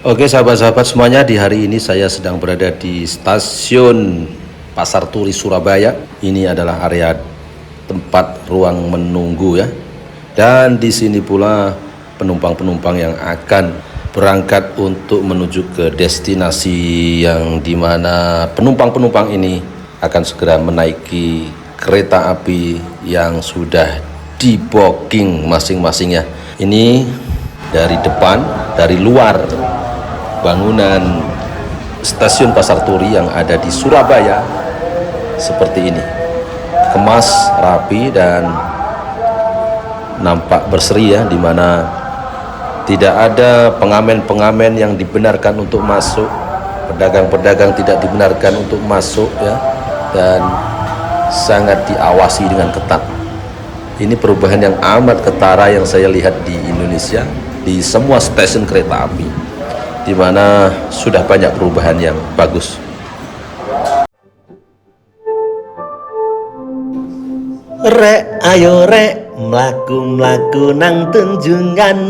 Oke sahabat-sahabat semuanya, di hari ini saya sedang berada di stasiun Pasar Turi Surabaya. Ini adalah area tempat ruang menunggu ya. Dan di sini pula penumpang-penumpang yang akan berangkat untuk menuju ke destinasi yang dimana penumpang-penumpang ini akan segera menaiki kereta api yang sudah di booking masing-masingnya. Ini dari depan, dari luar bangunan stasiun Pasar Turi yang ada di Surabaya seperti ini, kemas rapi dan nampak berseri ya, dimana tidak ada pengamen-pengamen yang dibenarkan untuk masuk, pedagang-pedagang tidak dibenarkan untuk masuk ya, dan sangat diawasi dengan ketat. Ini perubahan yang amat ketara yang saya lihat di Indonesia di semua stasiun kereta api, di mana sudah banyak perubahan yang bagus. Rek ayo rek mlaku-mlaku nang tunjungan.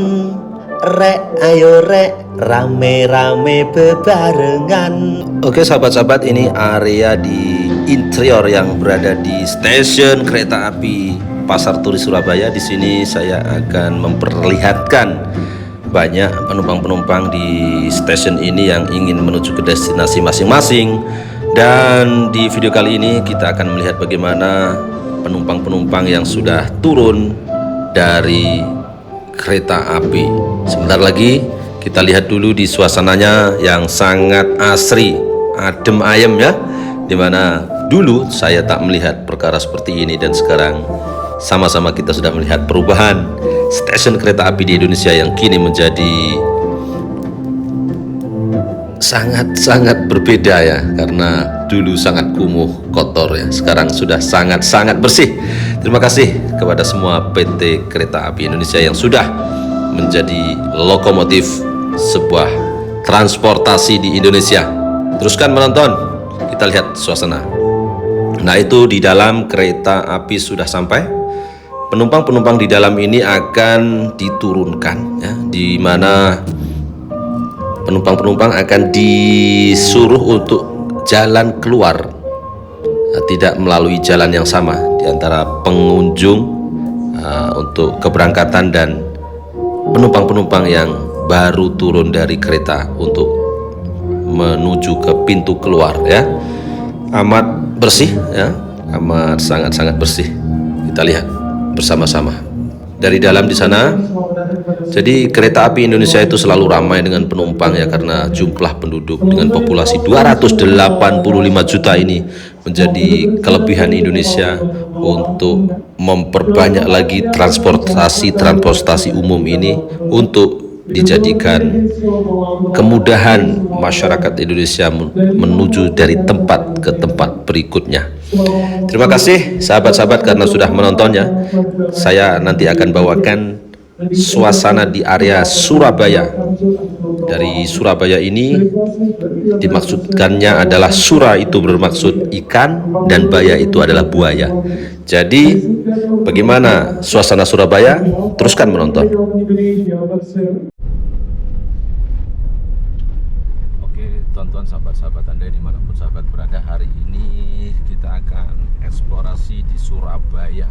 Rek ayo rek rame-rame bebarengan. Oke sahabat-sahabat, ini area di interior yang berada di stasiun kereta api Pasar Turi Surabaya. Di sini saya akan memperlihatkan banyak penumpang-penumpang di stasiun ini yang ingin menuju ke destinasi masing-masing. Dan di video kali ini kita akan melihat bagaimana penumpang-penumpang yang sudah turun dari kereta api. Sebentar lagi kita lihat dulu di suasananya yang sangat asri, adem ayem ya, dimana dulu saya tak melihat perkara seperti ini, dan sekarang sama-sama kita sudah melihat perubahan stasiun kereta api di Indonesia yang kini menjadi sangat-sangat berbeda ya, karena dulu sangat kumuh, kotor ya, sekarang sudah sangat-sangat bersih. Terima kasih kepada semua PT Kereta Api Indonesia yang sudah menjadi lokomotif sebuah transportasi di Indonesia. Teruskan menonton, kita lihat suasana. Nah, itu di dalam kereta api sudah sampai. Penumpang-penumpang di dalam ini akan diturunkan ya, di mana penumpang-penumpang akan disuruh untuk jalan keluar, tidak melalui jalan yang sama di antara pengunjung untuk keberangkatan dan penumpang-penumpang yang baru turun dari kereta untuk menuju ke pintu keluar ya. Amat bersih ya, amat sangat-sangat bersih. Kita lihat bersama-sama dari dalam di sana. Jadi kereta api Indonesia itu selalu ramai dengan penumpang ya, karena jumlah penduduk dengan populasi 285 juta ini menjadi kelebihan Indonesia untuk memperbanyak lagi transportasi umum ini untuk dijadikan kemudahan masyarakat Indonesia menuju dari tempat ke tempat berikutnya. Terima kasih sahabat-sahabat karena sudah menontonnya. Saya nanti akan bawakan suasana di area Surabaya. Dari Surabaya ini dimaksudkannya adalah Sura itu bermaksud ikan dan Baya itu adalah buaya. Jadi bagaimana suasana Surabaya? Teruskan menonton. Oke, tonton sahabat-sahabat Anda dimanapun sahabat berada, hari ini kita akan eksplorasi di Surabaya.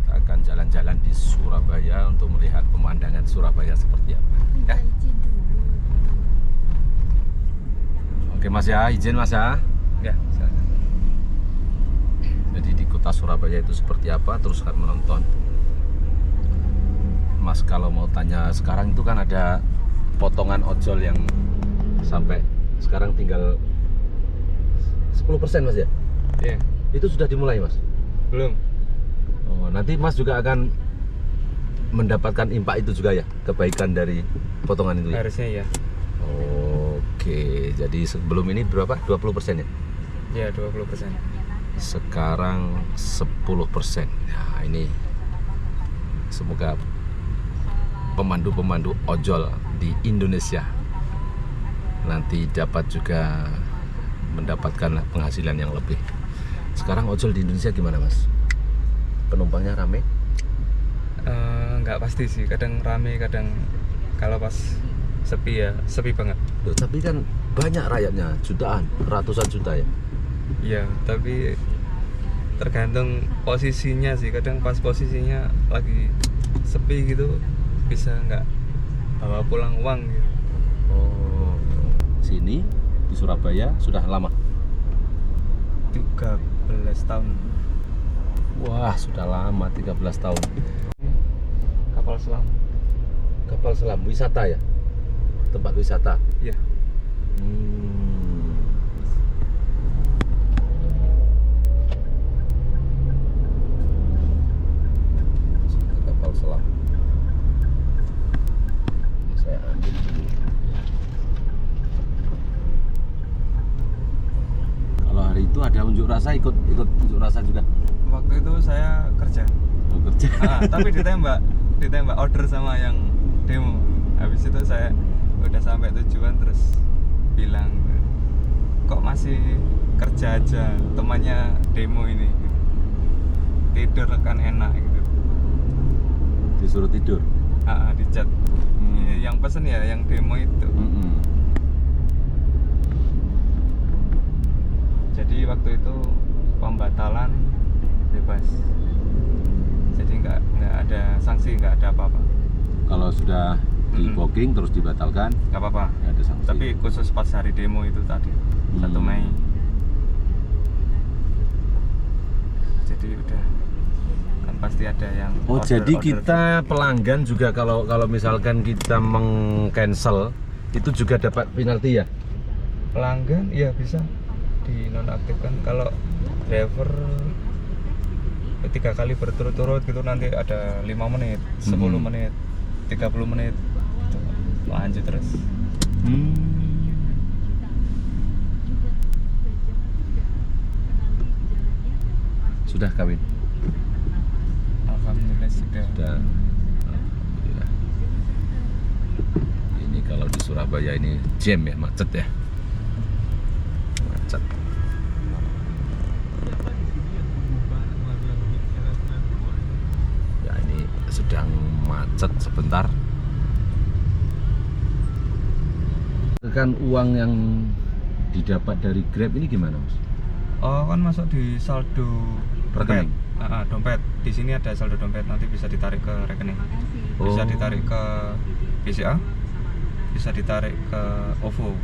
Kita akan jalan-jalan di Surabaya untuk melihat pemandangan Surabaya seperti apa ya. Oke Mas ya, izin Mas ya. Ya, silakan. Jadi di kota Surabaya itu seperti apa, teruskan menonton. Mas kalau mau tanya, sekarang itu kan ada potongan ojol yang sampai sekarang tinggal 10% Mas ya? Iya. Itu sudah dimulai Mas? Belum. Oh, nanti Mas juga akan mendapatkan impak itu juga ya, kebaikan dari potongan itu ya? Harusnya ya. Oke, jadi sebelum ini berapa? 20% ya? Ya, 20%. Sekarang 10%. Nah, ini semoga pemandu-pemandu ojol di Indonesia nanti dapat juga mendapatkan penghasilan yang lebih. Sekarang ojol di Indonesia gimana Mas? Penumpangnya rame? Nggak pasti sih, kadang rame, kadang Kalau pas sepi ya sepi banget. Loh, tapi kan banyak rakyatnya, jutaan, ratusan juta ya. Iya, tapi tergantung posisinya sih. Kadang pas posisinya lagi sepi gitu bisa nggak bawa pulang uang gitu. Oh, sini di Surabaya sudah lama. 13 tahun. Wah, sudah lama 13 tahun. Kapal selam. Kapal selam wisata ya? Tempat wisata. Iya. Kapal selam. Ini saya ambil dulu. Kalau hari itu ada unjuk rasa, ikut unjuk rasa juga. Waktu itu saya kerja. Oh, kerja. Tapi ditembak order sama yang demo. Habis itu saya udah sampai tujuan terus bilang, kok masih kerja aja, temannya demo ini, tidur kan enak gitu. Disuruh tidur. Di chat. Yang pesen ya yang demo itu. Jadi waktu itu pembatalan bebas, jadi nggak ada sanksi, nggak ada apa-apa. Kalau sudah di booking terus dibatalkan, Nggak apa-apa, nggak ada sanksi. tapi khusus pas hari demo itu tadi 1 Mei. Jadi udah kan pasti ada yang Oh, order- jadi order. kita pelanggan juga kalau misalkan kita meng-cancel itu juga dapat penalti ya? pelanggan iya bisa dinonaktifkan. Kalau driver 3 kali berturut-turut gitu nanti ada 5 menit, 10 menit, 30 menit gitu. Lanjut terus. Sudah kawin? Alhamdulillah sudah. Sudah. Alhamdulillah. Ini kalau di Surabaya ini jam ya, macet ya. Macet. Ya ini sedang macet sebentar. Kan uang yang didapat dari Grab ini gimana, Mas? Oh, kan masuk di saldo Rekening? dompet. Dompet. Di sini ada saldo dompet, nanti bisa ditarik ke rekening. Bisa Oh. ditarik ke BCA, bisa ditarik ke OVO.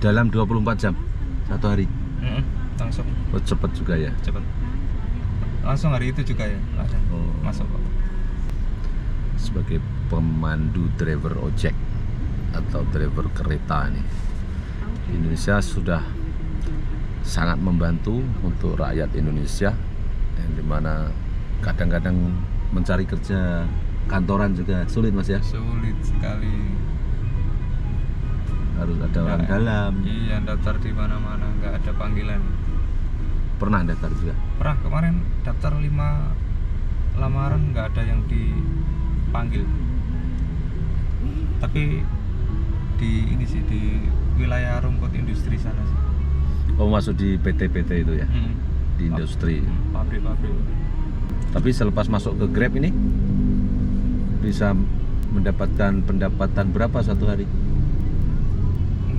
Dalam 24 jam satu hari. Langsung Oh, cepet juga ya. cepet. Langsung hari itu juga ya, ada Oh. masuk. Sebagai pemandu driver ojek atau driver kereta nih, Indonesia sudah sangat membantu untuk rakyat Indonesia, yang dimana kadang-kadang mencari kerja kantoran juga sulit, Mas ya. Sulit sekali. Harus ada orang dalam. Iya, daftar di mana-mana nggak ada panggilan. Pernah daftar juga? Pernah kemarin daftar 5 lamaran nggak ada yang dipanggil. Tapi di ini sih di wilayah rumput industri sana sih. Oh, masuk di PT-PT itu ya, di industri. Pabrik-pabrik. Tapi selepas masuk ke Grab ini bisa mendapatkan pendapatan berapa satu hari?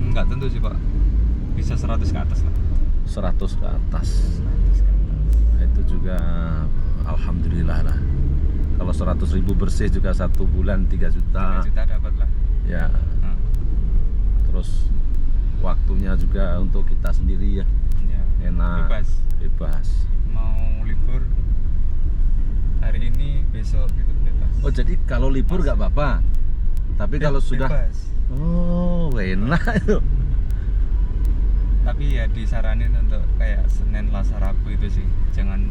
Nggak tentu sih Pak, bisa 100 ke atas lah. 100 ke atas. Nah, itu juga alhamdulillah lah. Kalau 100.000 bersih juga 1 bulan 3 juta. 3 juta dapat lah. Ya. Terus waktunya juga untuk kita sendiri ya. Ya, Enak. Bebas. Mau libur hari ini besok gitu bebas. Oh, jadi kalau libur nggak apa-apa. Tapi kalau sudah bebas. oh, enak itu. Tapi ya disaranin untuk kayak Senin, Selasa, Rabu itu sih, jangan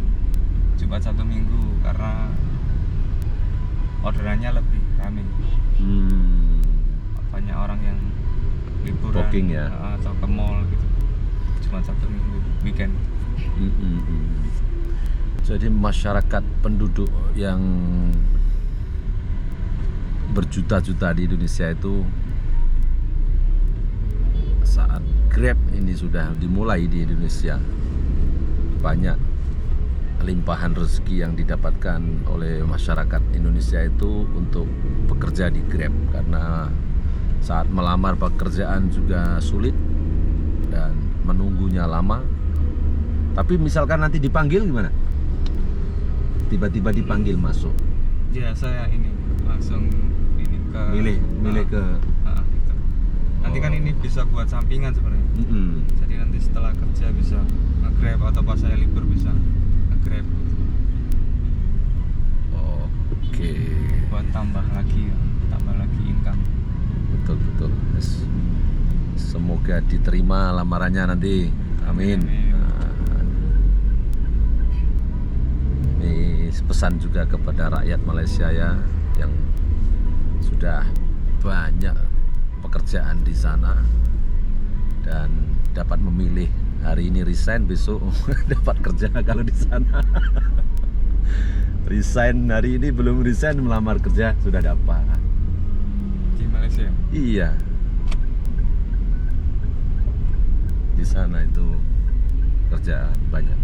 Jumat, Sabtu, Minggu karena orderannya lebih rame. Banyak orang yang liburan Booking ya? atau ke mall gitu. Jumat, Sabtu, Minggu, weekend. Jadi masyarakat penduduk yang berjuta-juta di Indonesia itu saat Grab ini sudah dimulai di Indonesia, banyak limpahan rezeki yang didapatkan oleh masyarakat Indonesia itu untuk bekerja di Grab, karena saat melamar pekerjaan juga sulit dan menunggunya lama. Tapi misalkan nanti dipanggil gimana? Tiba-tiba dipanggil masuk. Ya saya ini langsung ini ke Milih ke gitu. Nanti kan ini bisa buat sampingan sebenarnya. Jadi nanti setelah kerja bisa nge-Grab atau pas saya libur bisa nge-Grab gitu. Oke. Buat tambah lagi income. Betul. Semoga diterima lamarannya nanti. Amin. Nah, ini pesan juga kepada rakyat Malaysia ya, yang sudah banyak pekerjaan di sana dan dapat memilih hari ini resign, besok dapat kerja kalau di sana. Resign hari ini, belum resign melamar kerja sudah dapat Di Malaysia. iya. Di sana itu kerjaan banyak,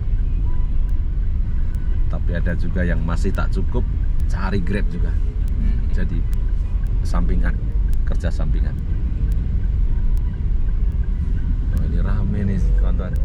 tapi ada juga yang masih tak cukup, cari Grab juga. Jadi sampingan, kerja sampingan. Oh, ini rame nih kawan-kawan.